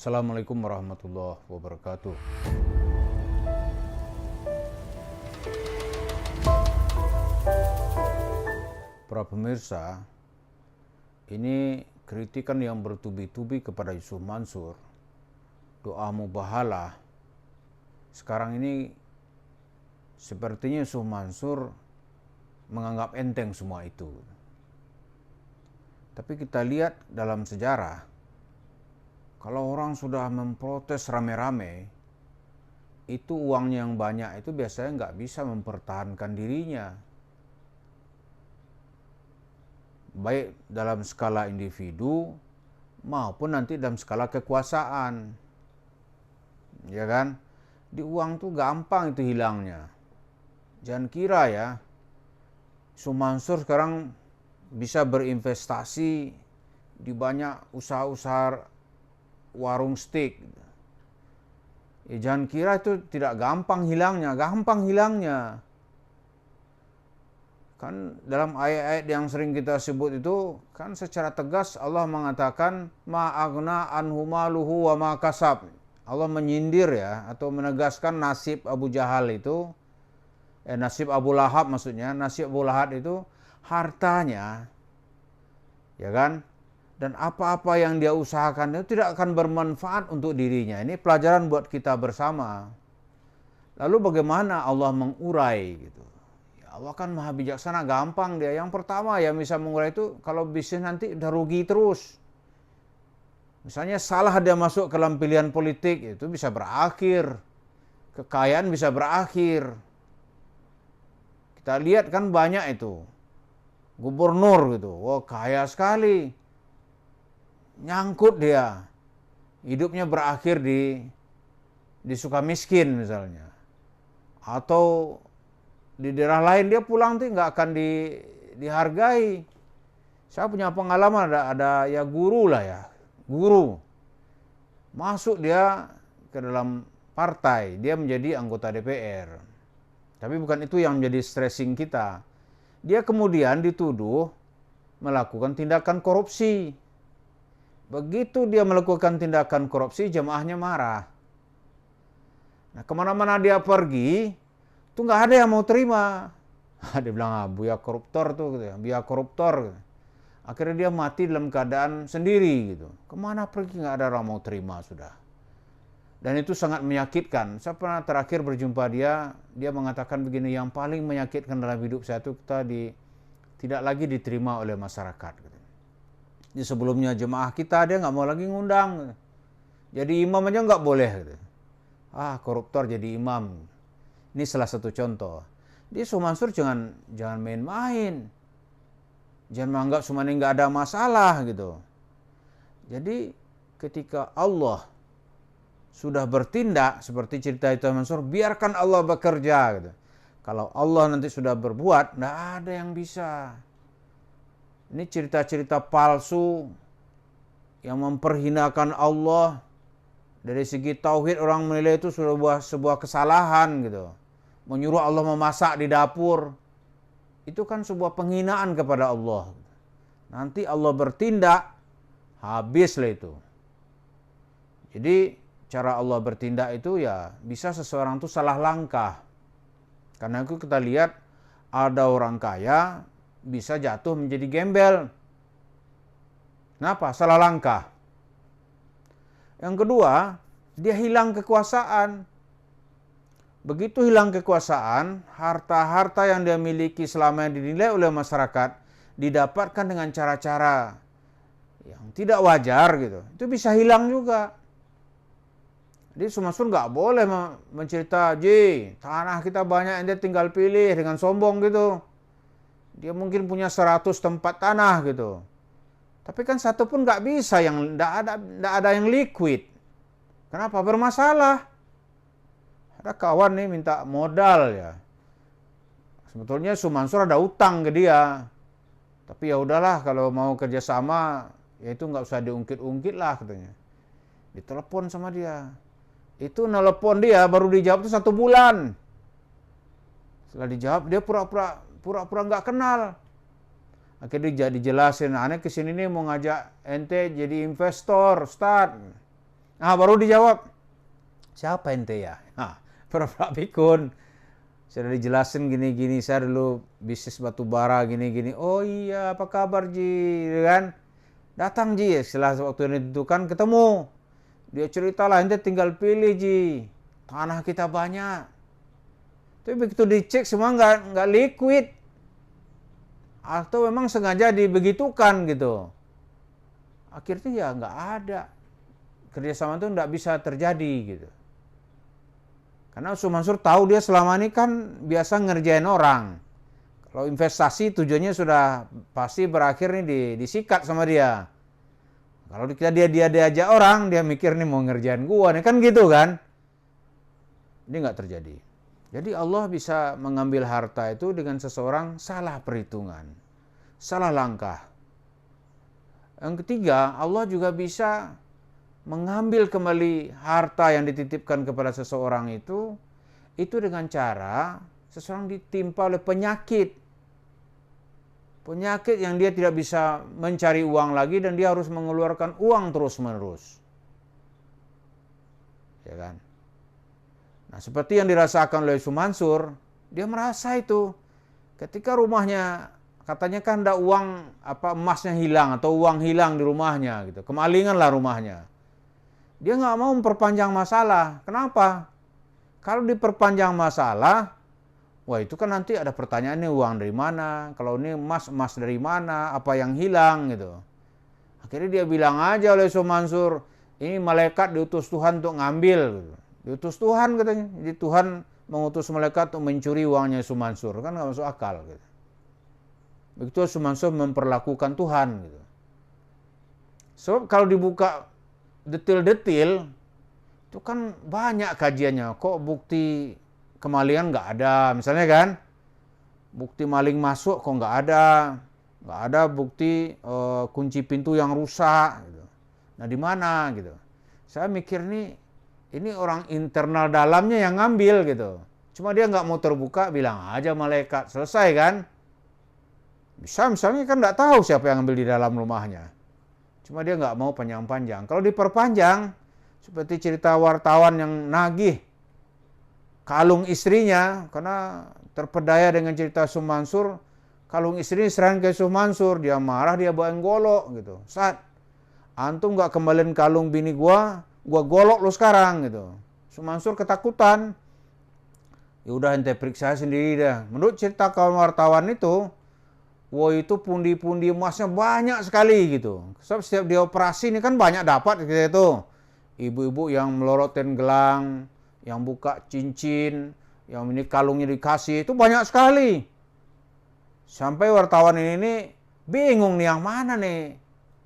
Assalamualaikum warahmatullahi wabarakatuh. Para pemirsa, ini kritikan yang bertubi-tubi kepada Yusuf Mansur, doa mubahalah. Sekarang ini sepertinya Yusuf Mansur menganggap enteng semua itu. Tapi kita lihat dalam sejarah, kalau orang sudah memprotes rame-rame, itu uangnya yang banyak itu biasanya nggak bisa mempertahankan dirinya. Baik dalam skala individu maupun nanti dalam skala kekuasaan. Ya kan? Di uang tuh gampang itu hilangnya. Jangan kira ya, Yusuf Mansur sekarang bisa berinvestasi di banyak usaha-usaha warung steak. Jangan kira itu tidak gampang hilangnya, gampang hilangnya. Kan dalam ayat-ayat yang sering kita sebut itu, kan secara tegas Allah mengatakan ma'agna anhu maluhu wa ma kasab. Allah menyindir ya, atau menegaskan nasib Abu Jahal itu, nasib Abu Lahab maksudnya, nasib Abu Lahab itu hartanya, ya kan? Dan apa-apa yang dia usahakan itu tidak akan bermanfaat untuk dirinya. Ini pelajaran buat kita bersama. Lalu bagaimana Allah mengurai gitu? Ya Allah kan maha bijaksana, gampang dia. Yang pertama yang bisa mengurai itu kalau bisnis nanti udah rugi terus. Misalnya salah dia masuk ke dalam pilihan politik, itu bisa berakhir. Kekayaan bisa berakhir. Kita lihat kan banyak itu. Gubernur gitu, wah kaya sekali. Nyangkut dia, hidupnya berakhir di Sukamiskin misalnya, atau di daerah lain dia pulang tuh nggak akan dihargai. Saya punya pengalaman, ada ya guru lah ya, guru masuk dia ke dalam partai, dia menjadi anggota DPR, tapi bukan itu yang menjadi stressing kita. Dia kemudian dituduh melakukan tindakan korupsi. Begitu dia melakukan tindakan korupsi, jemaahnya marah. Nah, kemana-mana dia pergi, tuh nggak ada yang mau terima. Dia bilang, buya koruptor tuh, gitu ya, buya koruptor. Akhirnya dia mati dalam keadaan sendiri, gitu. Kemana pergi nggak ada orang mau terima sudah. Dan itu sangat menyakitkan. Saya pernah terakhir berjumpa dia mengatakan begini, yang paling menyakitkan dalam hidup saya itu kita tidak lagi diterima oleh masyarakat. Gitu. Di sebelumnya jemaah kita dia nggak mau lagi ngundang, jadi imam aja nggak boleh. Gitu. Koruptor jadi imam. Ini salah satu contoh. Dia Yusuf Mansur jangan main-main, jangan menganggap semua ini nggak ada masalah gitu. Jadi ketika Allah sudah bertindak seperti cerita itu Mansur, biarkan Allah bekerja gitu. Kalau Allah nanti sudah berbuat, nggak ada yang bisa. Ini cerita-cerita palsu yang memperhinakan Allah. Dari segi tauhid orang menilai itu sudah sebuah kesalahan gitu. Menyuruh Allah memasak di dapur. Itu kan sebuah penghinaan kepada Allah. Nanti Allah bertindak, habislah itu. Jadi cara Allah bertindak itu ya bisa seseorang itu salah langkah. Karena itu kita lihat ada orang kaya bisa jatuh menjadi gembel. Kenapa? Salah langkah. Yang kedua, dia hilang kekuasaan. Begitu hilang kekuasaan, harta-harta yang dia miliki selama yang dinilai oleh masyarakat didapatkan dengan cara-cara yang tidak wajar gitu. Itu bisa hilang juga. Jadi Yusuf Mansur nggak boleh mencerita, tanah kita banyak, ente tinggal pilih dengan sombong gitu. Dia mungkin punya 100 tempat tanah gitu. Tapi kan satu pun nggak bisa, yang nggak ada yang liquid. Kenapa? Bermasalah. Ada kawan nih minta modal ya. Sebetulnya Yusuf Mansur ada utang ke dia. Tapi ya udahlah, kalau mau kerjasama ya itu nggak usah diungkit-ungkit lah katanya. Ditelepon sama dia. Itu nelpon dia baru dijawab itu 1 bulan. Setelah dijawab dia pura-pura nggak kenal. Akhirnya dijelasin, aneh kesini nih mau ngajak ente jadi investor, start. Baru dijawab, siapa ente ya? Pura-pura pikun. Sudah dijelasin gini-gini, saya dulu bisnis batu bara gini-gini. Oh iya, apa kabar Ji? Kan? Datang Ji, setelah waktu yang ditentukan ketemu. Dia cerita lah, ente tinggal pilih Ji. Tanah kita banyak. Tapi begitu dicek semua nggak liquid. Atau memang sengaja dibegitukan gitu. Akhirnya ya nggak ada. Kerjasama itu nggak bisa terjadi gitu. Karena Mansur tahu dia selama ini kan biasa ngerjain orang. Kalau investasi tujuannya sudah pasti berakhir nih disikat sama dia. Kalau dia diajak orang, dia mikir nih mau ngerjain gua nih, kan gitu kan. Ini nggak terjadi. Jadi Allah bisa mengambil harta itu dengan seseorang salah perhitungan, salah langkah. Yang ketiga, Allah juga bisa mengambil kembali harta yang dititipkan kepada seseorang itu dengan cara seseorang ditimpa oleh penyakit yang dia tidak bisa mencari uang lagi dan dia harus mengeluarkan uang terus-menerus. Ya kan? Nah, seperti yang dirasakan oleh Mansur, dia merasa itu ketika rumahnya katanya kan ada uang emasnya hilang atau uang hilang di rumahnya gitu. Kemalingan lah rumahnya. Dia nggak mau memperpanjang masalah. Kenapa? Kalau diperpanjang masalah, wah itu kan nanti ada pertanyaan nih uang dari mana? Kalau ini emas dari mana? Apa yang hilang gitu. Akhirnya dia bilang aja oleh Mansur, ini malaikat diutus Tuhan untuk ngambil. Gitu. Diutus Tuhan katanya. Jadi Tuhan mengutus malaikat untuk mencuri uangnya Mansur. Kan nggak masuk akal. Gitu. Begitu Mansur memperlakukan Tuhan. Gitu. Sebab kalau dibuka detil-detil itu kan banyak kajiannya. Kok bukti kemalingan nggak ada, misalnya kan? Bukti maling masuk kok nggak ada bukti kunci pintu yang rusak. Gitu. Nah di mana gitu? Saya mikir nih, ini orang internal dalamnya yang ngambil gitu. Cuma dia nggak mau terbuka, bilang aja malaikat, selesai kan? Bisa misalnya kan nggak tahu siapa yang ngambil di dalam rumahnya. Cuma dia nggak mau panjang-panjang. Kalau diperpanjang, seperti cerita wartawan yang nagih kalung istrinya, karena terpedaya dengan cerita Mansur, kalung istrinya serahin ke Mansur, dia marah, dia bawa golok gitu. Saat antum nggak kembaliin kalung bini gua golok lu sekarang gitu. Mansur ketakutan. Ya udah ente periksa sendiri dah. Menurut cerita kawan wartawan itu, wah itu pundi-pundi emasnya banyak sekali gitu. Sebab setiap dia operasi ini kan banyak dapat gitu itu. Ibu-ibu yang melorotin gelang, yang buka cincin, yang ini kalungnya dikasih, itu banyak sekali. Sampai wartawan ini bingung nih yang mana nih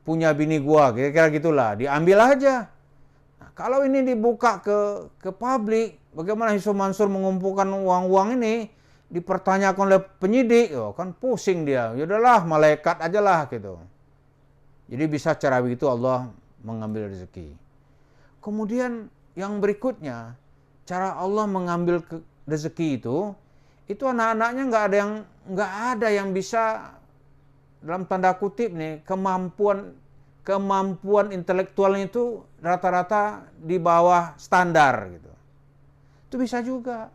punya bini gua, kira-kira gitulah. Diambil aja. Nah, kalau ini dibuka ke publik, bagaimana Mansur mengumpulkan uang-uang ini? Dipertanyakan oleh penyidik, kan pusing dia. Yaudahlah, malaikat aja lah gitu. Jadi bisa cara begitu Allah mengambil rezeki. Kemudian yang berikutnya, cara Allah mengambil rezeki itu anak-anaknya nggak ada yang bisa, dalam tanda kutip nih, kemampuan intelektualnya itu rata-rata di bawah standar gitu. Itu bisa juga.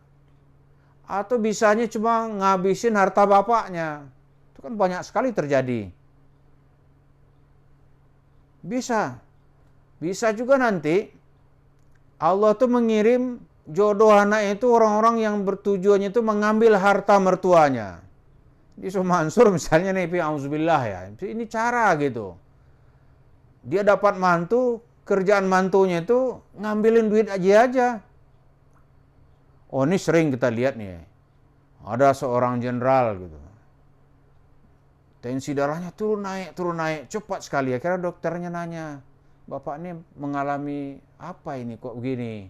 Atau bisanya cuma ngabisin harta bapaknya. Itu kan banyak sekali terjadi. Bisa juga nanti Allah tuh mengirim jodoh anak itu orang-orang yang bertujuannya itu mengambil harta mertuanya. Di Mansur misalnya nih, auzubillah ya. Ini cara gitu. Dia dapat mantu, kerjaan mantunya itu ngambilin duit aja. Oh ini sering kita lihat nih, ada seorang jenderal gitu, tensi darahnya turun naik, cepat sekali. Akhirnya dokternya nanya, bapak ini mengalami apa ini kok begini?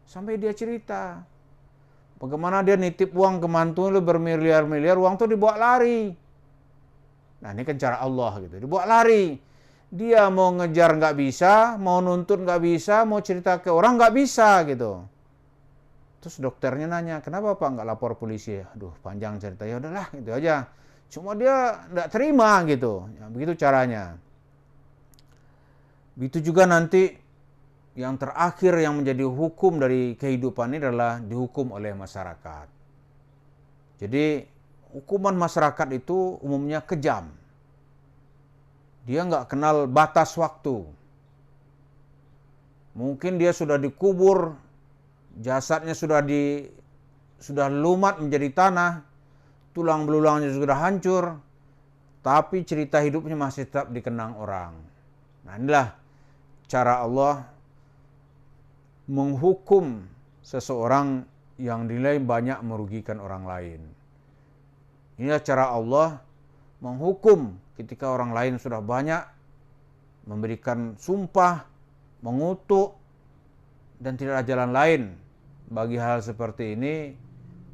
Sampai dia cerita, bagaimana dia nitip uang ke mantunya bermiliar-miliar, uang tuh dibawa lari. Nah ini kan cara Allah gitu, dibawa lari. Dia mau ngejar nggak bisa, mau nuntut nggak bisa, mau cerita ke orang nggak bisa gitu. Terus dokternya nanya, kenapa Pak nggak lapor polisi? Aduh panjang cerita, ya udahlah gitu aja. Cuma dia nggak terima gitu. Ya, begitu caranya. Begitu juga nanti yang terakhir yang menjadi hukum dari kehidupan ini adalah dihukum oleh masyarakat. Jadi hukuman masyarakat itu umumnya kejam. Dia nggak kenal batas waktu. Mungkin dia sudah dikubur, jasadnya sudah lumat menjadi tanah, tulang belulangnya sudah hancur, tapi cerita hidupnya masih tetap dikenang orang. Nah, inilah cara Allah menghukum seseorang yang dinilai banyak merugikan orang lain. Inilah cara Allah menghukum ketika orang lain sudah banyak memberikan sumpah, mengutuk, dan tidak ada jalan lain. Bagi hal seperti ini,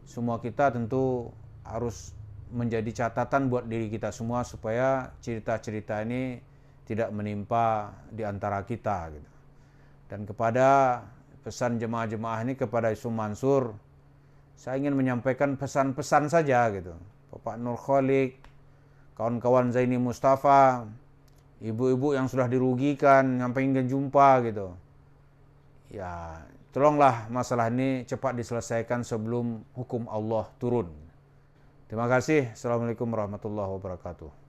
semua kita tentu harus menjadi catatan buat diri kita semua supaya cerita-cerita ini tidak menimpa di antara kita gitu. Dan kepada pesan jemaah-jemaah ini kepada Yusuf Mansur, saya ingin menyampaikan pesan-pesan saja gitu. Bapak Nur Kholik, kawan-kawan Zaini Mustafa, ibu-ibu yang sudah dirugikan, sampai ingin jumpa gitu. Ya, tolonglah masalah ini cepat diselesaikan sebelum hukum Allah turun. Terima kasih. Assalamualaikum warahmatullahi wabarakatuh.